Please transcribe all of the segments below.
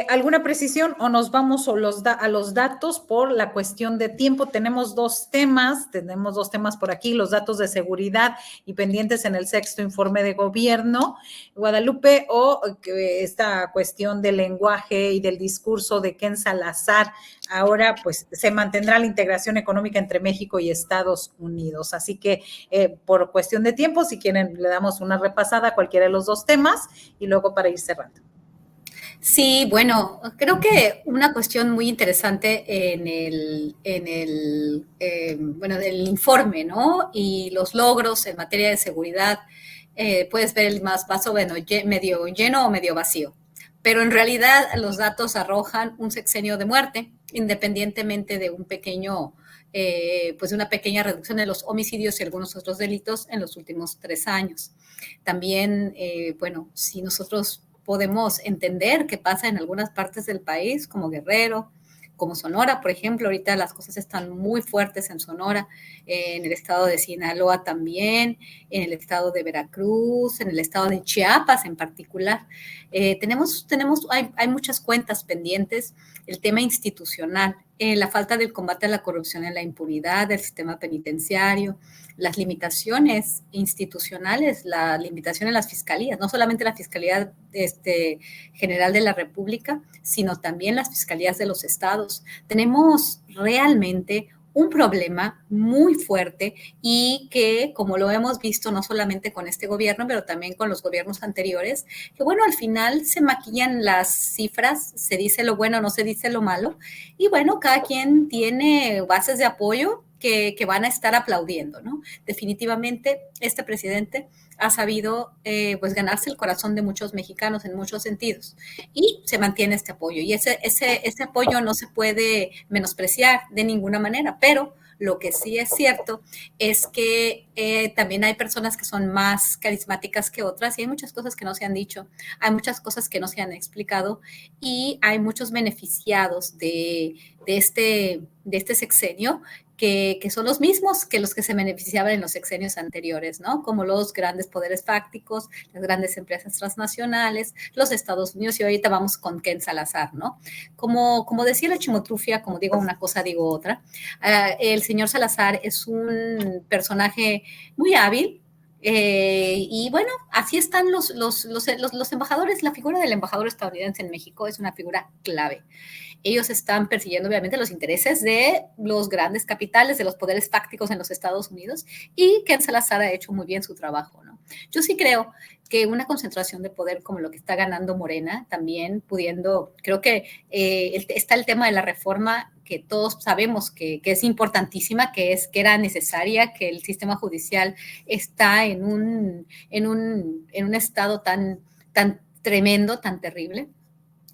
¿Alguna precisión o nos vamos a los datos por la cuestión de tiempo? Tenemos dos temas por aquí, los datos de seguridad y pendientes en el sexto informe de gobierno, Guadalupe, o esta cuestión del lenguaje y del discurso de Ken Salazar. Ahora, pues, se mantendrá la integración económica entre México y Estados Unidos. Así que, por cuestión de tiempo, si quieren, le damos una repasada a cualquiera de los dos temas y luego para ir cerrando. Sí, bueno, creo que una cuestión muy interesante bueno, del informe, ¿no? Y los logros en materia de seguridad, puedes ver el vaso, bueno, medio lleno o medio vacío. Pero en realidad los datos arrojan un sexenio de muerte, independientemente de pues una pequeña reducción de los homicidios y algunos otros delitos en los últimos 3 años. También, bueno, si nosotros podemos entender qué pasa en algunas partes del país, como Guerrero, como Sonora, por ejemplo. Ahorita las cosas están muy fuertes en Sonora, en el estado de Sinaloa también, en el estado de Veracruz, en el estado de Chiapas en particular. Hay muchas cuentas pendientes. El tema institucional, la falta del combate a la corrupción y la impunidad del sistema penitenciario, las limitaciones institucionales, la limitación en las fiscalías, no solamente la Fiscalía General de la República, sino también las fiscalías de los estados. Tenemos realmente un problema muy fuerte y que, como lo hemos visto no solamente con este gobierno, pero también con los gobiernos anteriores, que bueno, al final se maquillan las cifras, se dice lo bueno, no se dice lo malo, y bueno, cada quien tiene bases de apoyo que van a estar aplaudiendo, ¿no? Definitivamente, este presidente ha sabido pues ganarse el corazón de muchos mexicanos en muchos sentidos y se mantiene este apoyo y ese apoyo no se puede menospreciar de ninguna manera, pero lo que sí es cierto es que también hay personas que son más carismáticas que otras y hay muchas cosas que no se han dicho, hay muchas cosas que no se han explicado y hay muchos beneficiados de este sexenio que son los mismos que los que se beneficiaban en los sexenios anteriores, ¿no? Como los grandes poderes fácticos, las grandes empresas transnacionales, los Estados Unidos, y ahorita vamos con Ken Salazar, ¿no? Como decía la chimotrufia, como digo una cosa, digo otra, el señor Salazar es un personaje muy hábil, y bueno, así están los embajadores. La figura del embajador estadounidense en México es una figura clave. Ellos están persiguiendo obviamente los intereses de los grandes capitales, de los poderes fácticos en los Estados Unidos, y Ken Salazar ha hecho muy bien su trabajo, ¿no? Yo sí creo que una concentración de poder como lo que está ganando Morena, también pudiendo, creo que está el tema de la reforma que todos sabemos que es importantísima, que era necesaria, que el sistema judicial está en un estado tan tremendo, tan terrible.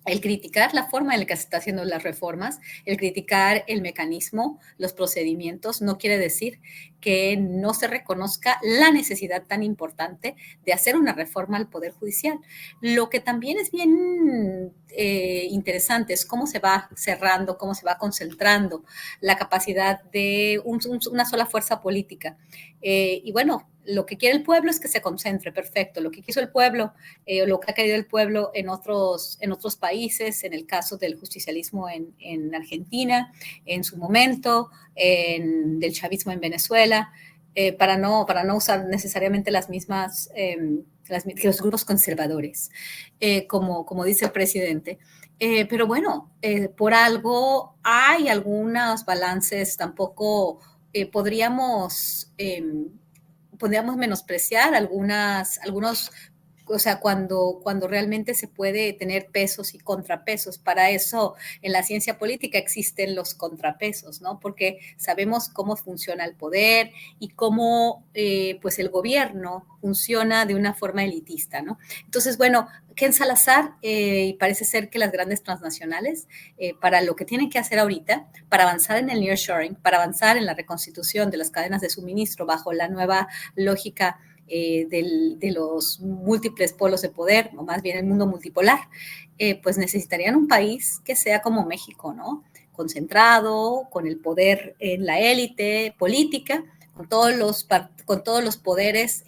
El criticar la forma en la que se está haciendo las reformas, el criticar el mecanismo, los procedimientos, no quiere decir que no se reconozca la necesidad tan importante de hacer una reforma al Poder Judicial. Lo que también es bien interesante es cómo se va cerrando, cómo se va concentrando la capacidad de una sola fuerza política. Y bueno, lo que quiere el pueblo es que se concentre, perfecto. Lo que quiso el pueblo, lo que ha querido el pueblo en otros países, en el caso del justicialismo en Argentina, en su momento, del chavismo en Venezuela, para no usar necesariamente las mismas, los grupos conservadores, como dice el presidente. Pero bueno, por algo hay algunos balances, tampoco podríamos menospreciar algunos, o sea, cuando realmente se puede tener pesos y contrapesos. Para eso en la ciencia política existen los contrapesos, ¿no? Porque sabemos cómo funciona el poder y cómo pues el gobierno funciona de una forma elitista, ¿no? Entonces, bueno, Ken Salazar, parece ser que las grandes transnacionales, para lo que tienen que hacer ahorita, para avanzar en el nearshoring, para avanzar en la reconstitución de las cadenas de suministro bajo la nueva lógica de los múltiples polos de poder, o más bien el mundo multipolar, pues necesitarían un país que sea como México, ¿no? Concentrado, con el poder en la élite política, con todos los poderes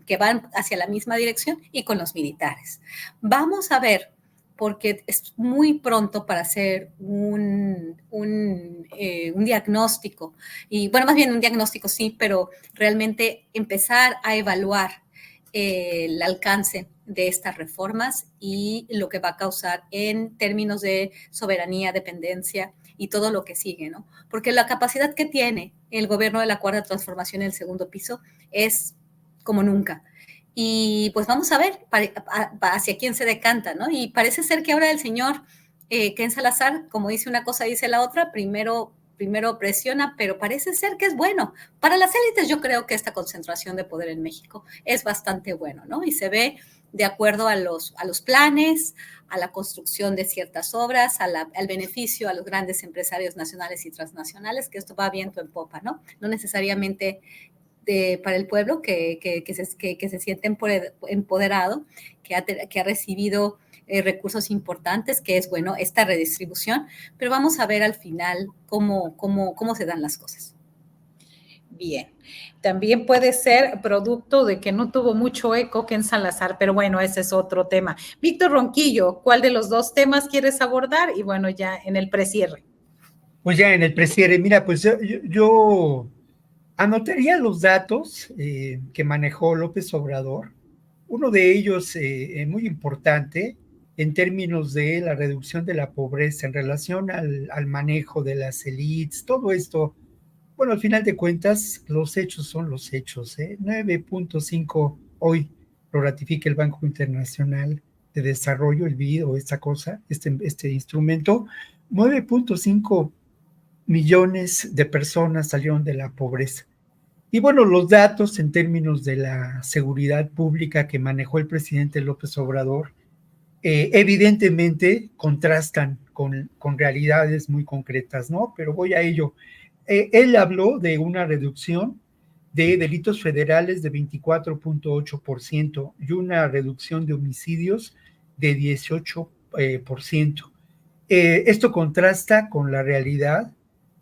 que van hacia la misma dirección y con los militares. Vamos a ver porque es muy pronto para hacer un diagnóstico. Y bueno, más bien un diagnóstico sí, pero realmente empezar a evaluar el alcance de estas reformas y lo que va a causar en términos de soberanía, dependencia y todo lo que sigue, ¿no? Porque la capacidad que tiene el gobierno de la Cuarta Transformación en el segundo piso es como nunca. Y pues vamos a ver hacia quién se decanta, ¿no? Y parece ser que ahora el señor Ken Salazar, como dice una cosa, dice la otra, primero presiona, pero parece ser que es bueno. Para las élites yo creo que esta concentración de poder en México es bastante bueno, ¿no? Y se ve de acuerdo a los planes, a la construcción de ciertas obras, al beneficio a los grandes empresarios nacionales y transnacionales, que esto va viento en popa, ¿no? No necesariamente para el pueblo que se siente empoderado, que ha recibido recursos importantes, que es bueno esta redistribución, pero vamos a ver al final cómo se dan las cosas. Bien, también puede ser producto de que no tuvo mucho eco Ken Salazar, pero bueno, ese es otro tema. Víctor Ronquillo, ¿cuál de los dos temas quieres abordar? Y bueno, ya en el precierre. Pues ya en el precierre, mira, pues yo anotaría los datos que manejó López Obrador. Uno de ellos muy importante en términos de la reducción de la pobreza en relación al manejo de las élites, todo esto. Bueno, al final de cuentas, los hechos son los hechos. 9.5 hoy lo ratifica el Banco Internacional de Desarrollo, el BID o esta cosa, este instrumento. 9.5 millones de personas salieron de la pobreza. Y bueno, los datos en términos de la seguridad pública que manejó el presidente López Obrador, evidentemente contrastan con realidades muy concretas, ¿no? Pero voy a ello. Él habló de una reducción de delitos federales de 24.8% y una reducción de homicidios de 18%. Esto contrasta con la realidad,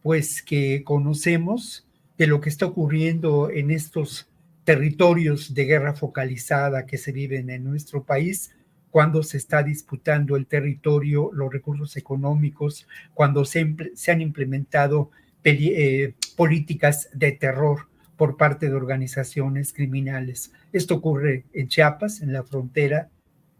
pues, que conocemos de lo que está ocurriendo en estos territorios de guerra focalizada que se viven en nuestro país, cuando se está disputando el territorio, los recursos económicos, cuando se han implementado políticas de terror por parte de organizaciones criminales. Esto ocurre en Chiapas, en la frontera,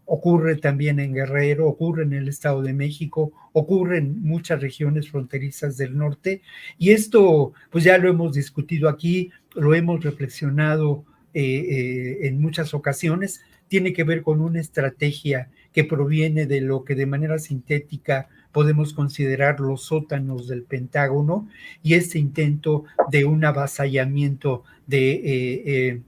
ocurre también en Guerrero, ocurre en el Estado de México, ocurre en muchas regiones fronterizas del norte, y esto pues ya lo hemos discutido aquí, lo hemos reflexionado en muchas ocasiones, tiene que ver con una estrategia que proviene de lo que de manera sintética podemos considerar los sótanos del Pentágono, y este intento de un avasallamiento de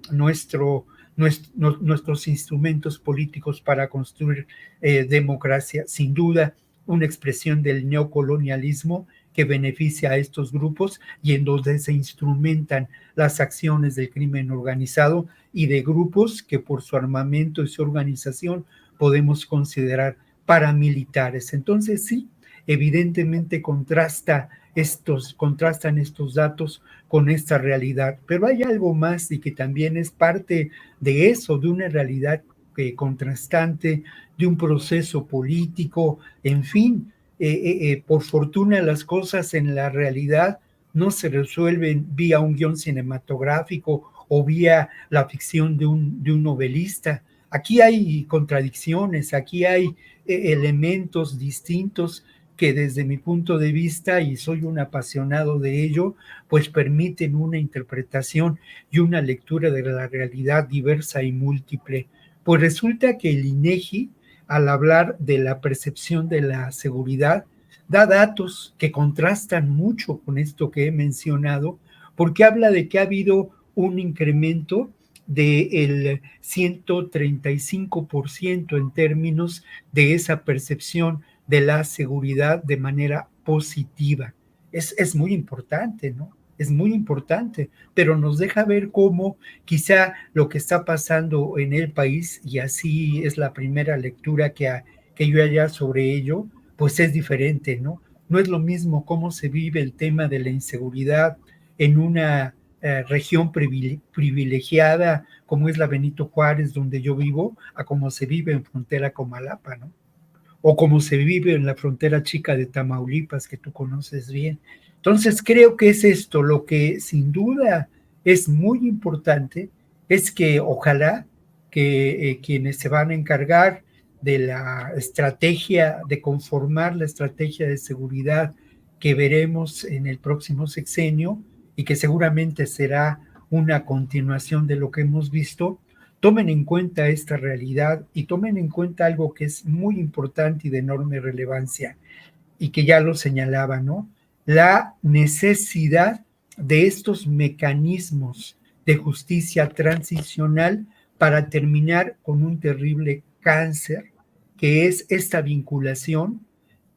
nuestros instrumentos políticos para construir democracia. Sin duda, una expresión del neocolonialismo que beneficia a estos grupos y en donde se instrumentan las acciones del crimen organizado y de grupos que por su armamento y su organización podemos considerar paramilitares. Entonces, sí, evidentemente contrastan estos datos con esta realidad, pero hay algo más y que también es parte de eso, de una realidad contrastante, de un proceso político, en fin, por fortuna las cosas en la realidad no se resuelven vía un guión cinematográfico o vía la ficción de un novelista. Aquí hay contradicciones, aquí hay elementos distintos que desde mi punto de vista, y soy un apasionado de ello, pues permiten una interpretación y una lectura de la realidad diversa y múltiple. Pues resulta que el INEGI, al hablar de la percepción de la seguridad, da datos que contrastan mucho con esto que he mencionado, porque habla de que ha habido un incremento del 135% en términos de esa percepción de la seguridad de manera positiva. Es muy importante, ¿no? Es muy importante, pero nos deja ver cómo quizá lo que está pasando en el país, y así es la primera lectura que yo haya sobre ello, pues es diferente, ¿no? No es lo mismo cómo se vive el tema de la inseguridad en una región privilegiada como es la Benito Juárez, donde yo vivo, a cómo se vive en frontera con Malapa, ¿no? o como se vive en la frontera chica de Tamaulipas, que tú conoces bien. Entonces creo que es esto, lo que sin duda es muy importante, es que ojalá que quienes se van a encargar de la estrategia, de conformar la estrategia de seguridad que veremos en el próximo sexenio y que seguramente será una continuación de lo que hemos visto, tomen en cuenta esta realidad y tomen en cuenta algo que es muy importante y de enorme relevancia y que ya lo señalaba, ¿no? La necesidad de estos mecanismos de justicia transicional para terminar con un terrible cáncer que es esta vinculación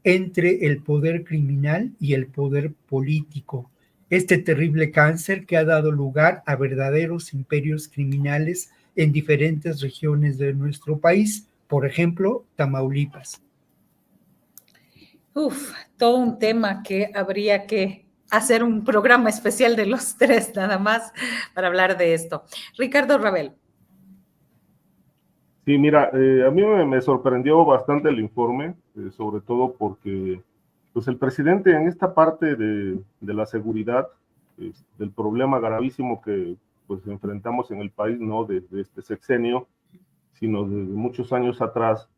entre el poder criminal y el poder político. Este terrible cáncer que ha dado lugar a verdaderos imperios criminales en diferentes regiones de nuestro país, por ejemplo, Tamaulipas. Todo un tema que habría que hacer un programa especial de los tres nada más para hablar de esto. Ricardo Ravel. Sí, mira, a mí me sorprendió bastante el informe, sobre todo porque pues el presidente en esta parte de la seguridad, del problema gravísimo que pues enfrentamos en el país, no desde este sexenio, sino desde muchos años atrás,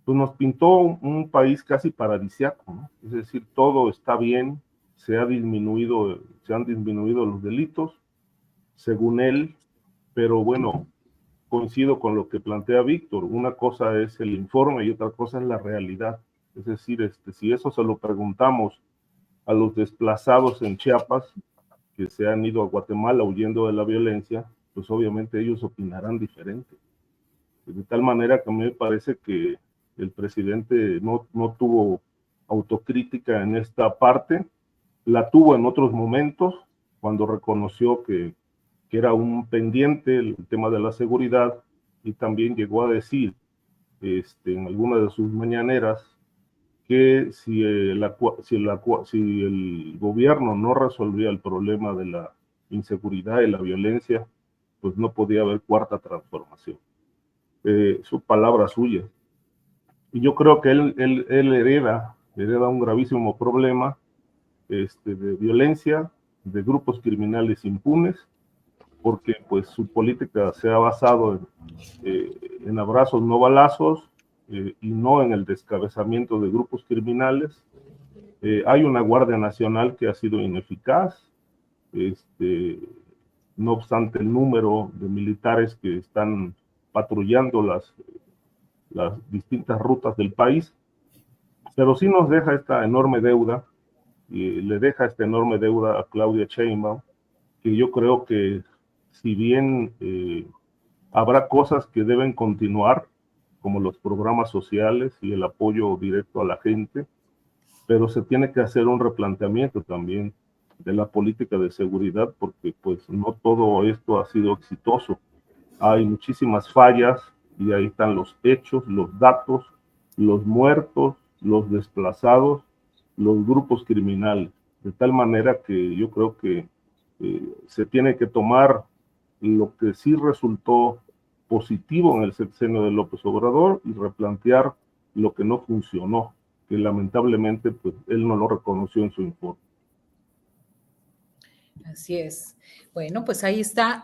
pues nos pintó un país casi paradisiaco, ¿no? Es decir, todo está bien, se han disminuido los delitos, según él, pero bueno, coincido con lo que plantea Víctor. Una cosa es el informe y otra cosa es la realidad. Es decir, si eso se lo preguntamos a los desplazados en Chiapas, que se han ido a Guatemala huyendo de la violencia, pues obviamente ellos opinarán diferente. De tal manera que a mí me parece que el presidente no tuvo autocrítica en esta parte, la tuvo en otros momentos, cuando reconoció que era un pendiente el tema de la seguridad, y también llegó a decir en alguna de sus mañaneras que si el gobierno no resolvía el problema de la inseguridad y la violencia, pues no podía haber cuarta transformación. Su palabra suya. Y yo creo que él hereda un gravísimo problema de violencia, de grupos criminales impunes, porque pues su política se ha basado en abrazos no balazos, y no en el descabezamiento de grupos criminales. Hay una Guardia Nacional que ha sido ineficaz, no obstante el número de militares que están patrullando las distintas rutas del país, pero sí nos deja esta enorme deuda, y le deja esta enorme deuda a Claudia Sheinbaum, que yo creo que si bien habrá cosas que deben continuar, como los programas sociales y el apoyo directo a la gente, pero se tiene que hacer un replanteamiento también de la política de seguridad, porque pues no todo esto ha sido exitoso. Hay muchísimas fallas y ahí están los hechos, los datos, los muertos, los desplazados, los grupos criminales, de tal manera que yo creo que se tiene que tomar lo que sí resultó positivo en el sexenio de López Obrador y replantear lo que no funcionó, que lamentablemente pues él no lo reconoció en su informe. Así es. Bueno, pues ahí está